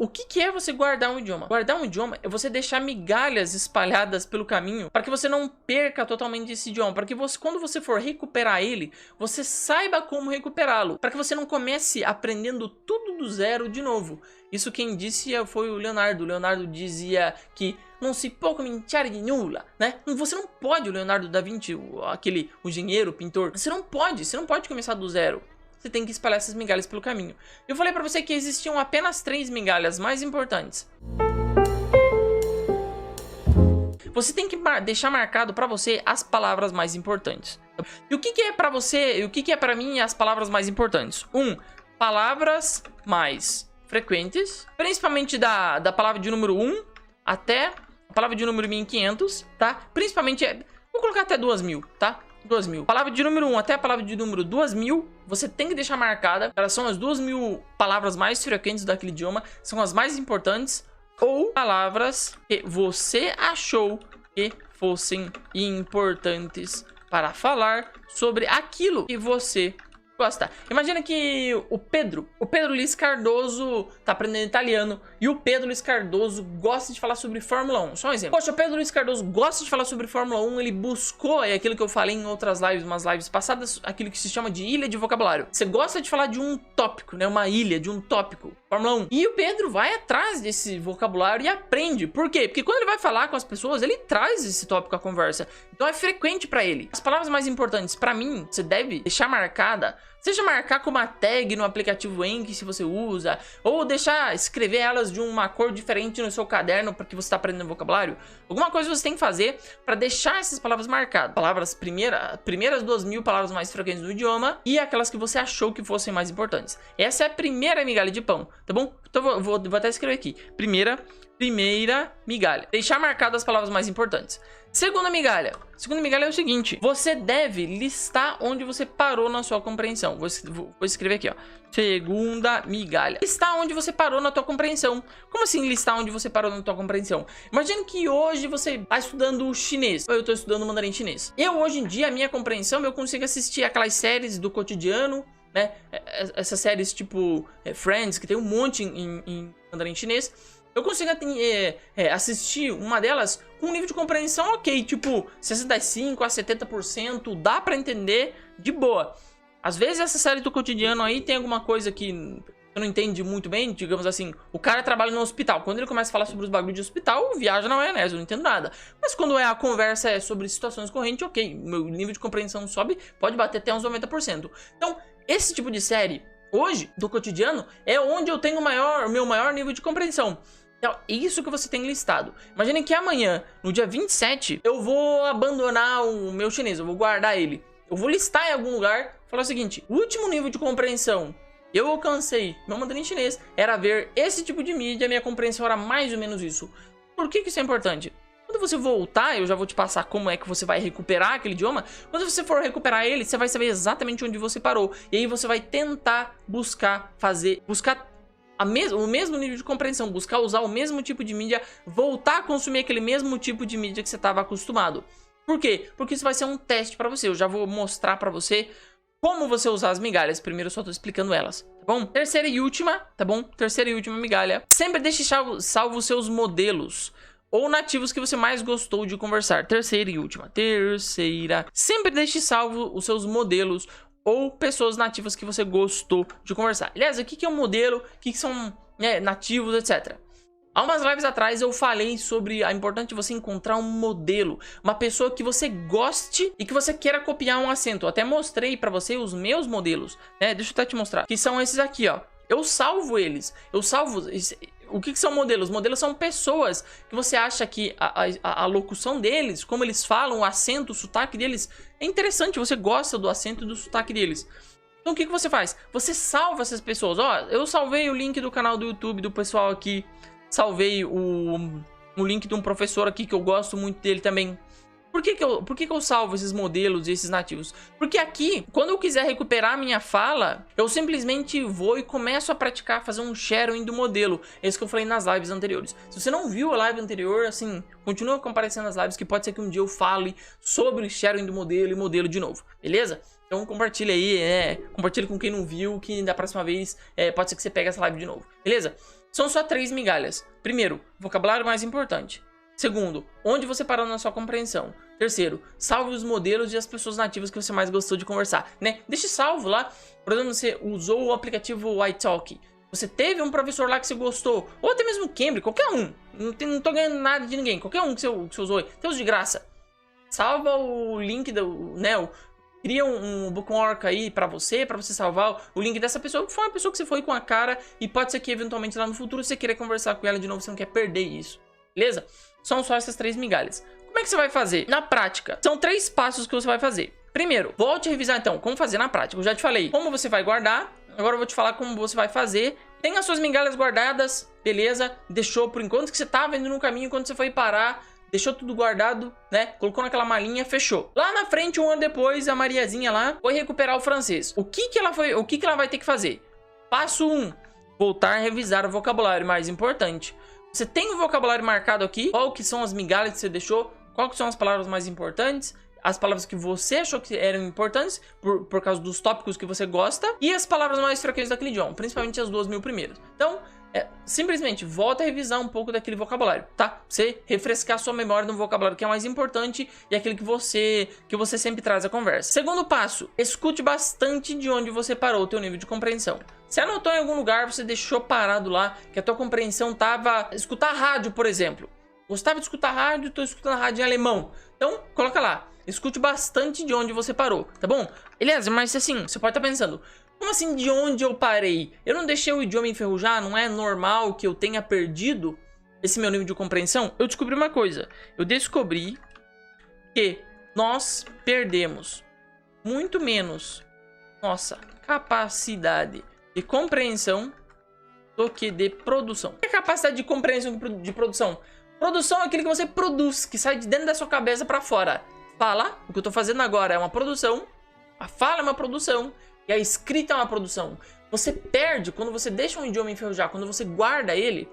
O que é você guardar um idioma? Guardar um idioma é você deixar migalhas espalhadas pelo caminho para que você não perca totalmente esse idioma, para que você, quando você for recuperar ele, você saiba como recuperá-lo, para que você não comece aprendendo tudo do zero de novo. Isso quem disse foi o Leonardo. O Leonardo dizia que não se può cominciare di nulla, né? Você não pode, o Leonardo da Vinci, aquele engenheiro, pintor, você não pode começar do zero. Você tem que espalhar essas migalhas pelo caminho. Eu falei pra você que existiam apenas 3 migalhas mais importantes. Você tem que deixar marcado pra você as palavras mais importantes. E o que é pra você, e o que é pra mim as palavras mais importantes? Palavras mais frequentes, principalmente da palavra de número 1 até a palavra de número 1500, tá? Principalmente, vou colocar até 2000, tá? 2000. Palavra de número 1 até a palavra de número 2000, você tem que deixar marcada. Elas são as 2000 palavras mais frequentes daquele idioma, são as mais importantes, ou palavras que você achou que fossem importantes para falar sobre aquilo que você gosta. Imagina que o Pedro Luiz Cardoso tá aprendendo italiano e o Pedro Luiz Cardoso gosta de falar sobre Fórmula 1. Só um exemplo. Poxa, o Pedro Luiz Cardoso gosta de falar sobre Fórmula 1, ele buscou, é aquilo que eu falei em outras lives, umas lives passadas, aquilo que se chama de ilha de vocabulário. Você gosta de falar de um tópico, né? Uma ilha, de um tópico. Fórmula 1. E o Pedro vai atrás desse vocabulário e aprende. Por quê? Porque quando ele vai falar com as pessoas, ele traz esse tópico à conversa. Então é frequente pra ele. As palavras mais importantes pra mim, você deve deixar marcada, seja marcar com uma tag no aplicativo Enki se você usa, ou deixar escrever elas de uma cor diferente no seu caderno porque você está aprendendo vocabulário. Alguma coisa você tem que fazer para deixar essas palavras marcadas. Palavras primeiras 2000 palavras mais frequentes do idioma e aquelas que você achou que fossem mais importantes. Essa é a primeira migalha de pão, tá bom? Então vou até escrever aqui. Primeira migalha. Deixar marcadas as palavras mais importantes. Segunda migalha é o seguinte: você deve listar onde você parou na sua compreensão. Vou escrever aqui, ó. Segunda migalha. Listar onde você parou na tua compreensão. Como assim listar onde você parou na tua compreensão? Imagina que hoje você está estudando chinês. Ou eu estou estudando mandarim chinês. Hoje em dia, a minha compreensão, eu consigo assistir aquelas séries do cotidiano, né? Essas séries tipo Friends, que tem um monte em mandarim chinês. Eu consigo assistir uma delas com um nível de compreensão ok, tipo 65 a 70%, dá pra entender de boa. Às vezes essa série do cotidiano aí tem alguma coisa que eu não entendo muito bem, digamos assim, o cara trabalha no hospital, quando ele começa a falar sobre os bagulhos de hospital, viaja na maionese, eu não entendo nada. Mas quando a conversa é sobre situações correntes, ok, meu nível de compreensão sobe, pode bater até uns 90%. Então, esse tipo de série, hoje, do cotidiano, é onde eu tenho o meu maior nível de compreensão. Então, isso que você tem listado. Imagine que amanhã, no dia 27, eu vou abandonar o meu chinês, eu vou guardar ele. Eu vou listar em algum lugar, falar o seguinte: o último nível de compreensão eu alcancei, meu mandarim chinês, era ver esse tipo de mídia, minha compreensão era mais ou menos isso. Por que isso é importante? Quando você voltar, eu já vou te passar como é que você vai recuperar aquele idioma. Quando você for recuperar ele, você vai saber exatamente onde você parou. E aí você vai tentar buscar o mesmo nível de compreensão, buscar usar o mesmo tipo de mídia, voltar a consumir aquele mesmo tipo de mídia que você estava acostumado. Por quê? Porque isso vai ser um teste para você. Eu já vou mostrar para você como você usar as migalhas. Primeiro eu só tô explicando elas, tá bom? Terceira e última, tá bom? Terceira e última migalha. Sempre deixe salvo os seus modelos ou nativos que você mais gostou de conversar. Terceira e última. Sempre deixe salvo os seus modelos ou pessoas nativas que você gostou de conversar. Aliás, o que é um modelo? O que são nativos, etc. Há umas lives atrás eu falei sobre a importância de você encontrar um modelo, uma pessoa que você goste e que você queira copiar um acento. Eu até mostrei pra você os meus modelos, né? Deixa eu até te mostrar. Que são esses aqui, ó. Eu salvo eles. O que são modelos? Modelos são pessoas que você acha que a locução deles, como eles falam, o acento, o sotaque deles é interessante, você gosta do acento e do sotaque deles. Então o que você faz? Você salva essas pessoas. Ó, eu salvei o link do canal do YouTube do pessoal aqui, salvei o link de um professor aqui que eu gosto muito dele também. Por que eu salvo esses modelos e esses nativos? Porque aqui, quando eu quiser recuperar a minha fala, eu simplesmente vou e começo a praticar, fazer um sharing do modelo. É isso que eu falei nas lives anteriores. Se você não viu a live anterior, assim, continua comparecendo nas lives, que pode ser que um dia eu fale sobre sharing do modelo e modelo de novo, beleza? Então compartilha aí, compartilha com quem não viu, que da próxima vez pode ser que você pegue essa live de novo, beleza? São só 3 migalhas. Primeiro, vocabulário mais importante. Segundo, onde você parou na sua compreensão. Terceiro, salve os modelos e as pessoas nativas que você mais gostou de conversar, né? Deixe salvo lá. Por exemplo, você usou o aplicativo iTalk. Você teve um professor lá que você gostou. Ou até mesmo Cambridge, qualquer um. Não tô ganhando nada de ninguém. Qualquer um que você usou aí. Tem os de graça. Salva o link do... né? Cria um bookmark aí pra você salvar o link dessa pessoa. Que foi uma pessoa que você foi com a cara. E pode ser que eventualmente lá no futuro você queira conversar com ela de novo. Você não quer perder isso. Beleza? São só essas 3 migalhas. Como é que você vai fazer? Na prática, são 3 passos que você vai fazer. Primeiro, volte a revisar então como fazer na prática. Eu já te falei como você vai guardar. Agora eu vou te falar como você vai fazer. Tem as suas migalhas guardadas, beleza? Deixou por enquanto que você tava indo no caminho, quando você foi parar, deixou tudo guardado, né? Colocou naquela malinha, fechou. Lá na frente, um ano depois, a Mariazinha lá foi recuperar o francês. O que ela vai ter que fazer? Passo 1, voltar a revisar o vocabulário mais importante. Você tem o vocabulário marcado aqui, qual que são as migalhas que você deixou, qual que são as palavras mais importantes, as palavras que você achou que eram importantes por causa dos tópicos que você gosta e as palavras mais frequentes daquele idioma, principalmente as 2.000 primeiras. Então, simplesmente volta a revisar um pouco daquele vocabulário, tá? Você refrescar sua memória no vocabulário que é mais importante e aquele que você sempre traz à conversa. Segundo passo, escute bastante de onde você parou o teu nível de compreensão. Você anotou em algum lugar, você deixou parado lá, que a tua compreensão tava... Escutar rádio, por exemplo. Gostava de escutar rádio, tô escutando rádio em alemão. Então, coloca lá. Escute bastante de onde você parou, tá bom? Beleza, mas assim, você pode estar pensando, como assim de onde eu parei? Eu não deixei o idioma enferrujar? Não é normal que eu tenha perdido esse meu nível de compreensão? Eu descobri uma coisa. Eu descobri que nós perdemos muito menos nossa capacidade de compreensão do que de produção. O que é capacidade de compreensão de produção? Produção é aquilo que você produz, que sai de dentro da sua cabeça pra fora. Fala, o que eu tô fazendo agora é uma produção, a fala é uma produção e a escrita é uma produção. Você perde quando você deixa um idioma enferrujar, quando você guarda ele,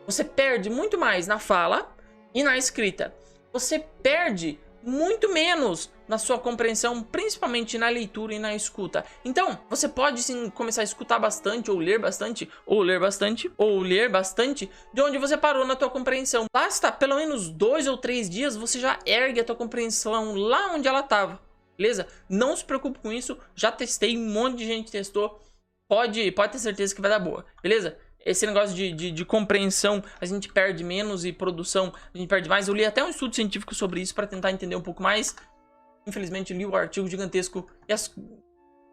você perde muito mais na fala e na escrita. Você perde muito menos na sua compreensão, principalmente na leitura e na escuta. Então, você pode sim começar a escutar bastante, ou ler bastante, ou ler bastante, ou ler bastante, de onde você parou na tua compreensão. Basta pelo menos 2 ou 3 dias, você já ergue a tua compreensão lá onde ela estava, beleza? Não se preocupe com isso, já testei, um monte de gente testou, pode ter certeza que vai dar boa, beleza? Esse negócio de compreensão, a gente perde menos e produção, a gente perde mais. Eu li até um estudo científico sobre isso para tentar entender um pouco mais. Infelizmente, li o artigo gigantesco e as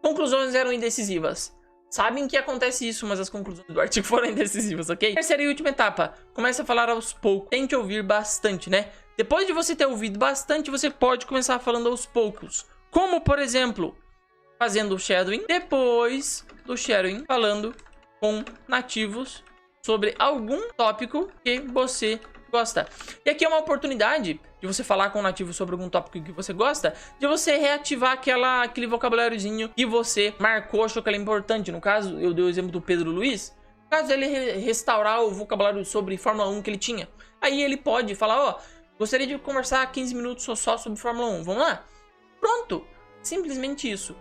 conclusões eram indecisivas. Sabem que acontece isso, mas as conclusões do artigo foram indecisivas, ok? Terceira e última etapa, comece a falar aos poucos. Tente ouvir bastante, né? Depois de você ter ouvido bastante, você pode começar falando aos poucos. Como, por exemplo, fazendo o shadowing, depois do shadowing, falando com nativos sobre algum tópico que você gosta. E aqui é uma oportunidade de você falar com o nativo sobre algum tópico que você gosta, de você reativar aquele vocabuláriozinho que você marcou, achou que ele é importante. No caso, eu dei o exemplo do Pedro Luiz. No caso, ele restaurar o vocabulário sobre Fórmula 1 que ele tinha. Aí ele pode falar, ó, gostaria de conversar 15 minutos só sobre Fórmula 1. Vamos lá? Pronto! Simplesmente isso.